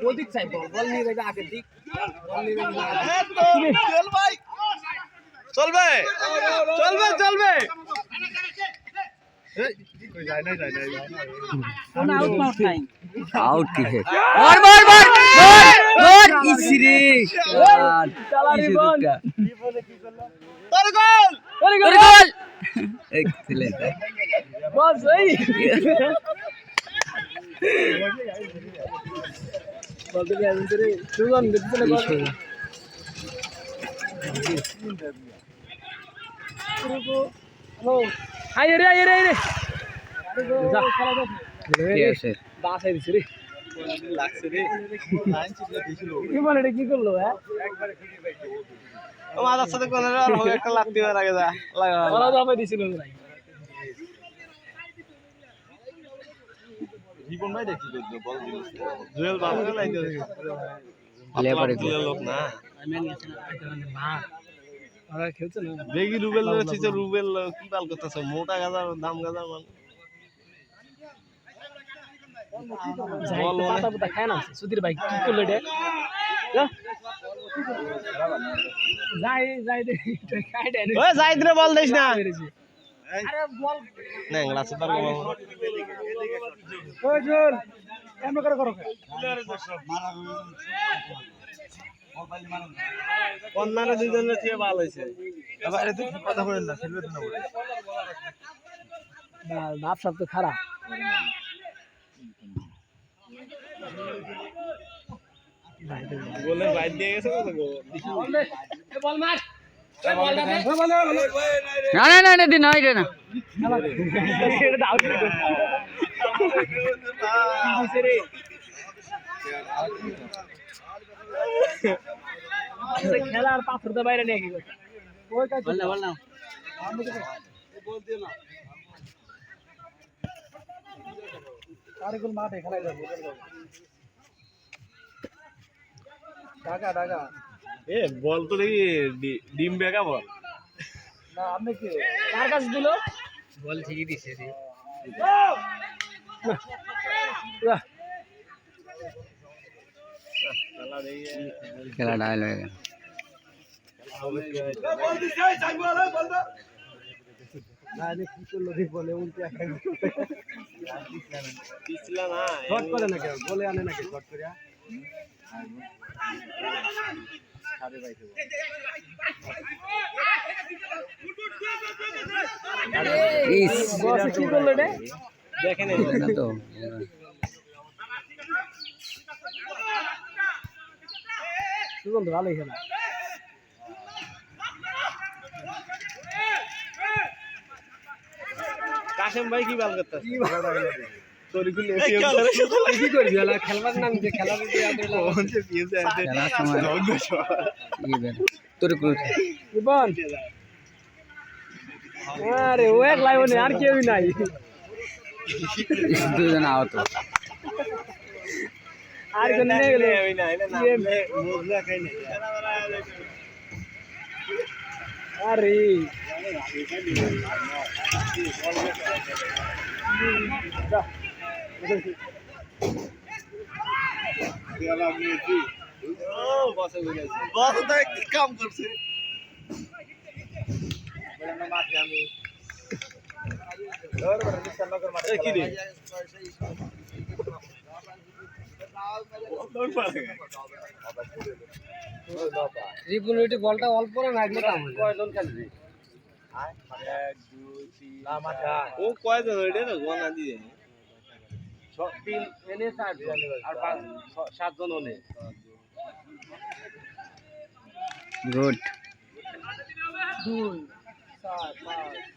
ওদিক চাই বল নিয়ে যাবে আগের দিক বল নিয়ে যাবে চল ভাই চলবে চলবে চলবে आउट की है और मार मार मार इसरे चला रे बॉल তোর গোল और गोल एक्सीलेंट बस सही बॉल दे अंदर सुगन दिखने बॉल नो आये रे जा यस दास है रे লাগছে রে লাইন চিপলে দিছিল কি বলে রে কি করলো হ্যাঁ ও মাদার সাথে কোন আর হবে একটা লাগ দিবার আগে যা লাগা বলা দামে দিছিল ভাই জীবন ভাই দেখি করলো বল দিল জুয়েল বাবুকে লাইন দিয়ে लेबर দিল লোক না আমি গেছি না ওরা খেলছে না বেগি রুবেল ছিল রুবেল কি বাল করতেছে মোটা গাজার দাম গাজার মান বল পাতা পাতা খায় না সুধীর ভাই কি করলো রে যাই যাই দে খায় দেন ওই জাইদ রে বল দিস না আরে বল না গ্লাস পার বল ওই জোর এমন করে করো কন্নারে দুইজনের থেকে ভালো হইছে এবার এত কথা বলেন না খেলবে তো না বলে না নাপ সব তো খারাপ বলে বাইর দিয়ে গেছে কত গো বল মার ना ना ना दिन नहीं रे ना খেলা আর পাথর তো বাইরে নিয়ে কি করছে বল না তারিকুল মাঠে খেলায় যাবে ঢাকা ঢাকা এ বল তো দেখি ডিম বেগা বল না আপনি কি কার কাছে দিল বল ঠিকই দিছে রে खेला डायल हो गया বল দিছে চাইবো বল দাও না রে কি করলো রে বলে উল্টে পিছলা না শট করে না কেউ বলে আনে না কেউ শট করে इस বস কি করলো রে দেখেন ना तो সুগন্ধ ভালোই খেলা কাশেম ভাই কি বাল করতেছে তরিকুল কি করবি খেলা খেলবার নাম যে খেলা দিতে खेला समय ये बेर তোর কোল ইবন আরে ও এক লাইভ নেই আর কেউই নাই দুজন আও তো আর কোন নেই গেল আমি না এটা না মুজলা খাই না আরে বস তো একটু কাম করছে কি রে ত্রিপুলিটি বলটা অল্প না লাগলে কাম হয় কয়জন খেলবি ও কয়জন ওইটা না গোনা দিয়ে তিন এনে 4 জন আর 5 7 জন ওনে গুড 2 4 5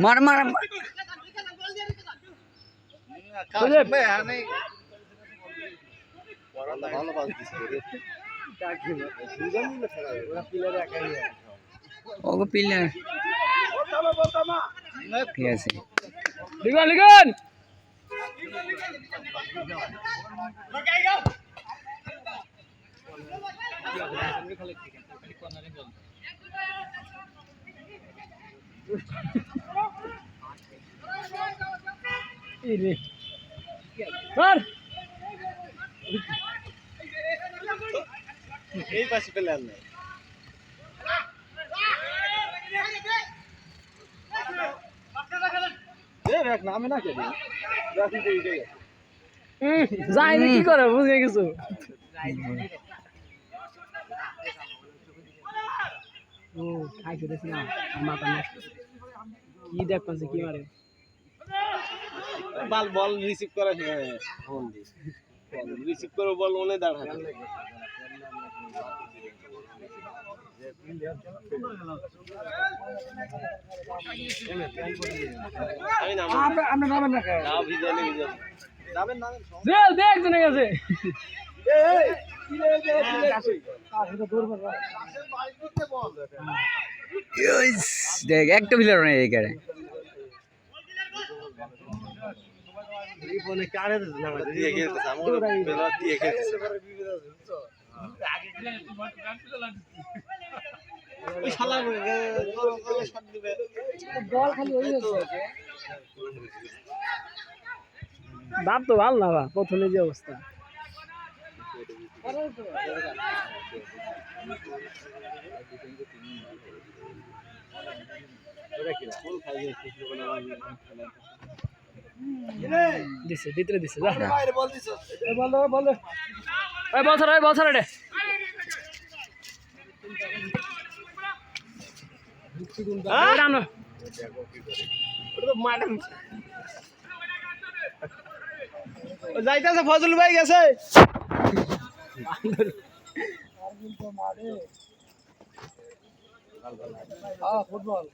मार मार ভালো বাস দিছে রে ओगो पिले ঠিক আছে লিগন লিগন ইরে ধর এই পাশে প্লেয়ার নাই দেখ নামে না কে যাইনি কি করে বুঝে গেছো ও খাই ফেলেছি না মাথা নষ্ট কি দেখতেছে কি মারে বল বল রিসিভ করা ফোন দি রিসিভ করে বল ওনে দাঁড়া আমি নাম আমরা নামেন না নাও ভিজালে যাবেন না দেখ দেখ জনে গেছে এই দেখ একটা প্লেয়ার নেই এখানে ফোনে কারে না দিয়ে গেছে আমার বেলা দিয়ে গেছে ওই শালা শট দিবে বল খালি ওই হচ্ছে বাপ তো ভালো না বা প্রথমে যে অবস্থা দিছে ভিতরে দিছে যা বাইরে বল দিছ বল দে বল দে এই বল ছাড় রে রানো ওটা তো মাঠে যাইতাছে ফজল ভাই গেছে ফুটবল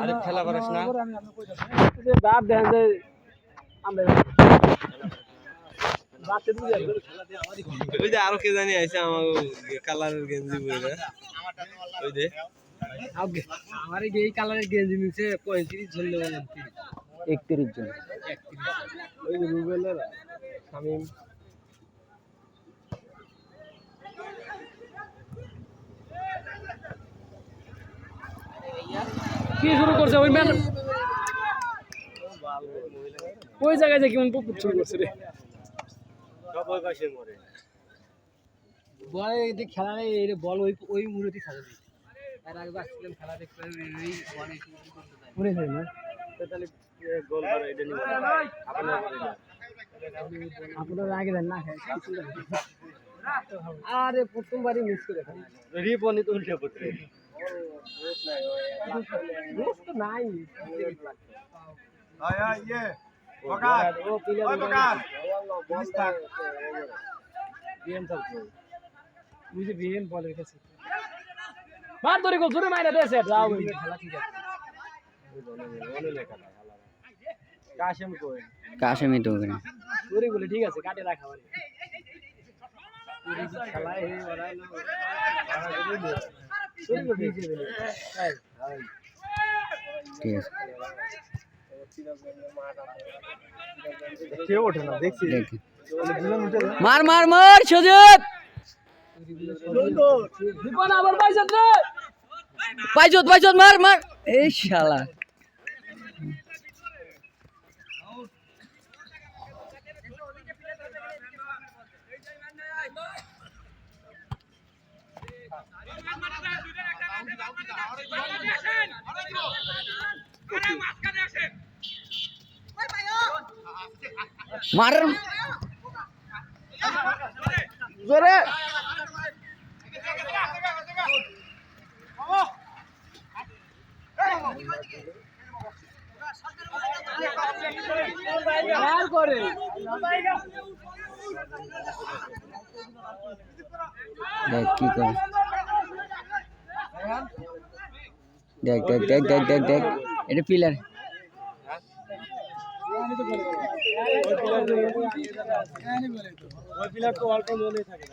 আরে খেলা পারিস না বাপ দেন যে আমরা বাতে দিয়ে ওই যে আরো কে জানি আইছে আমার কালারের গেঞ্জি পরে ওই যে আমার এই কালারের গেঞ্জি নিচে 35 জন বলেন 31 জন 31 ওই যে রুবেলের শামিম কি শুরু করছে ওই ম্যান ওই জায়গায় যে কেমন পুকুর শুরু করছে রে সব ওই পাশে মরে বল এই খেলা নেই এই বল ওই মুহূর্তে ছাড়ে দিই এর আগে আসছিলাম খেলা দেখতে এই বল এই করতে যায় মনে হয় না তাহলে গোল করে এটা নিব আপনার আগে দেন না আরে প্রথমবারই মিস করে রিপনি তো উল্টে পড়ছে দোষ তো নাই আয় আয় ইয়ে ফকার ও প্লেয়ার ওই ফকার বল থাক বিএম চলছে বুঝে বিএম বল রেখেছে মার ধরে গোল ধরে মাইরা দেছে যাও খেলা ঠিক আছে ওনে লেখা কাশেম কই কাশেমি তো ওখানে ধরে বলে ঠিক আছে কাটে রাখা মানে খেলা এই ওরা না ধরে বলে ঠিক আছে ঠিক আছে কে ওঠে না দেখছি দেখি দুজন উঠে মার মার মার সুজিত দীপন আবার পাইছত রে পাইছত মার মার এই শালা মার জোরে আর করে দেখ কি করে দেখ দেখ দেখ দেখ দেখ দেখ এটা পিলার ওই প্লেয়ার তো অল্প লোনে থাকে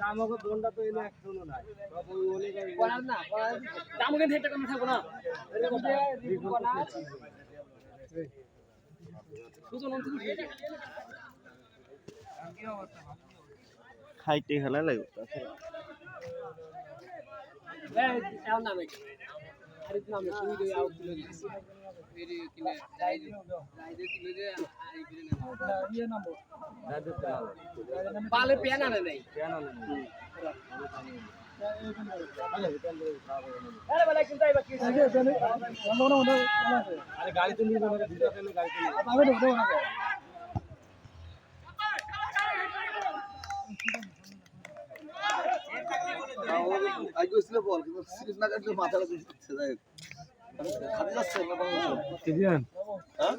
আমাকে দোনটা তো এনে একজনও নাই করার না দাম কিন্তু একটা কম থাকবো না খাইতে খেলা লাগে পালে পেনা নাই আরে গাড়িতে নিয়ে যাবে দুটো ফেলে গাড়িতে আগে ছিল বল কিন্তু সিরিজ না কাটলে মাথাটা বেশি যাচ্ছে যাই খালি যাচ্ছে না কি দিবেন হ্যাঁ